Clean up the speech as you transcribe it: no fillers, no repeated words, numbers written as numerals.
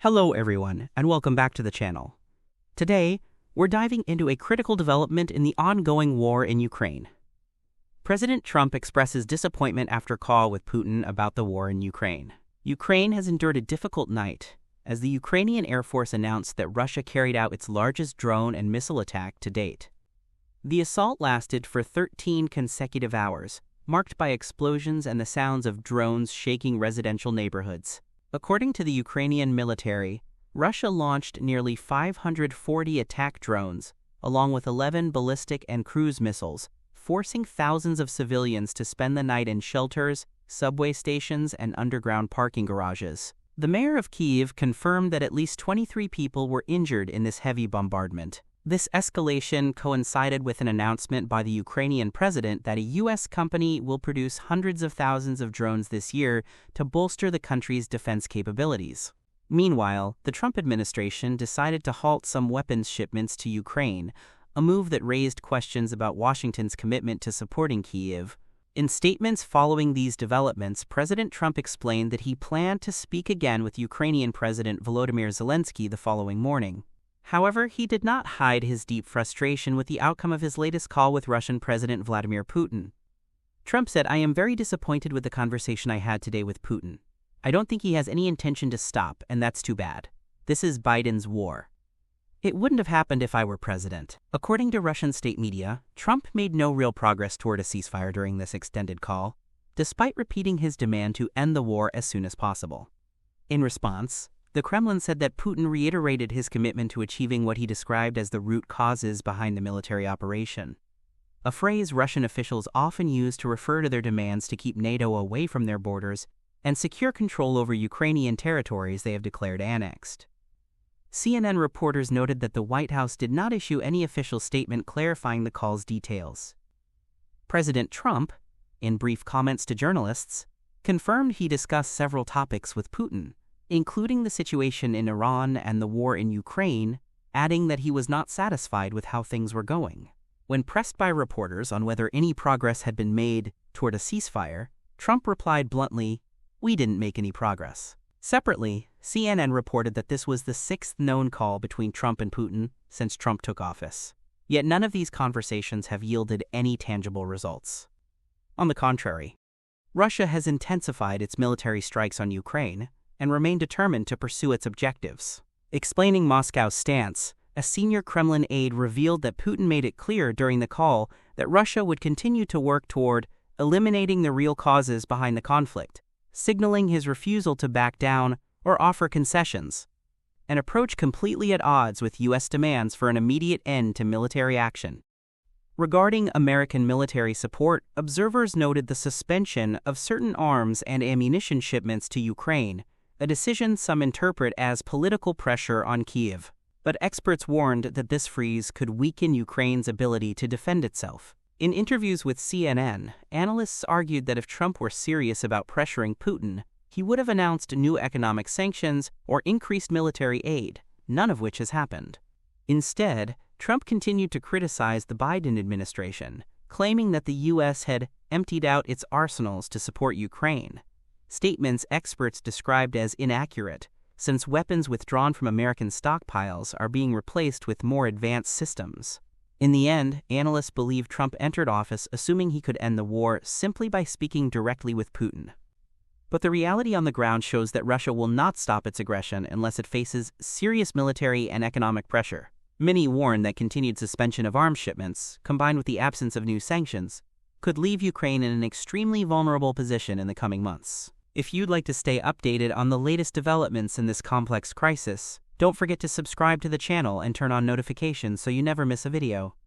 Hello everyone, and welcome back to the channel. Today, we're diving into a critical development in the ongoing war in Ukraine. President Trump expresses disappointment after call with Putin about the war in Ukraine. Ukraine has endured a difficult night, as the Ukrainian Air Force announced that Russia carried out its largest drone and missile attack to date. The assault lasted for 13 consecutive hours, marked by explosions and the sounds of drones shaking residential neighborhoods. According to the Ukrainian military, Russia launched nearly 540 attack drones, along with 11 ballistic and cruise missiles, forcing thousands of civilians to spend the night in shelters, subway stations, and underground parking garages. The mayor of Kyiv confirmed that at least 23 people were injured in this heavy bombardment. This escalation coincided with an announcement by the Ukrainian president that a U.S. company will produce hundreds of thousands of drones this year to bolster the country's defense capabilities. Meanwhile, the Trump administration decided to halt some weapons shipments to Ukraine, a move that raised questions about Washington's commitment to supporting Kyiv. In statements following these developments, President Trump explained that he planned to speak again with Ukrainian President Volodymyr Zelensky the following morning. However, he did not hide his deep frustration with the outcome of his latest call with Russian President Vladimir Putin. Trump said, "I am very disappointed with the conversation I had today with Putin. I don't think he has any intention to stop, and that's too bad. This is Biden's war. It wouldn't have happened if I were president." According to Russian state media, Trump made no real progress toward a ceasefire during this extended call, despite repeating his demand to end the war as soon as possible. In response, the Kremlin said that Putin reiterated his commitment to achieving what he described as the root causes behind the military operation, a phrase Russian officials often use to refer to their demands to keep NATO away from their borders and secure control over Ukrainian territories they have declared annexed. CNN reporters noted that the White House did not issue any official statement clarifying the call's details. President Trump, in brief comments to journalists, confirmed he discussed several topics with Putin, including the situation in Iran and the war in Ukraine, adding that he was not satisfied with how things were going. When pressed by reporters on whether any progress had been made toward a ceasefire, Trump replied bluntly, "We didn't make any progress." Separately, CNN reported that this was the sixth known call between Trump and Putin since Trump took office. Yet none of these conversations have yielded any tangible results. On the contrary, Russia has intensified its military strikes on Ukraine and remained determined to pursue its objectives. Explaining Moscow's stance, a senior Kremlin aide revealed that Putin made it clear during the call that Russia would continue to work toward eliminating the real causes behind the conflict, signaling his refusal to back down or offer concessions, an approach completely at odds with U.S. demands for an immediate end to military action. Regarding American military support, observers noted the suspension of certain arms and ammunition shipments to Ukraine, a decision some interpret as political pressure on Kyiv. But experts warned that this freeze could weaken Ukraine's ability to defend itself. In interviews with CNN, analysts argued that if Trump were serious about pressuring Putin, he would have announced new economic sanctions or increased military aid, none of which has happened. Instead, Trump continued to criticize the Biden administration, claiming that the U.S. had emptied out its arsenals to support Ukraine, statements experts described as inaccurate, since weapons withdrawn from American stockpiles are being replaced with more advanced systems. In the end, analysts believe Trump entered office assuming he could end the war simply by speaking directly with Putin. But the reality on the ground shows that Russia will not stop its aggression unless it faces serious military and economic pressure. Many warn that continued suspension of arms shipments, combined with the absence of new sanctions, could leave Ukraine in an extremely vulnerable position in the coming months. If you'd like to stay updated on the latest developments in this complex crisis, don't forget to subscribe to the channel and turn on notifications so you never miss a video.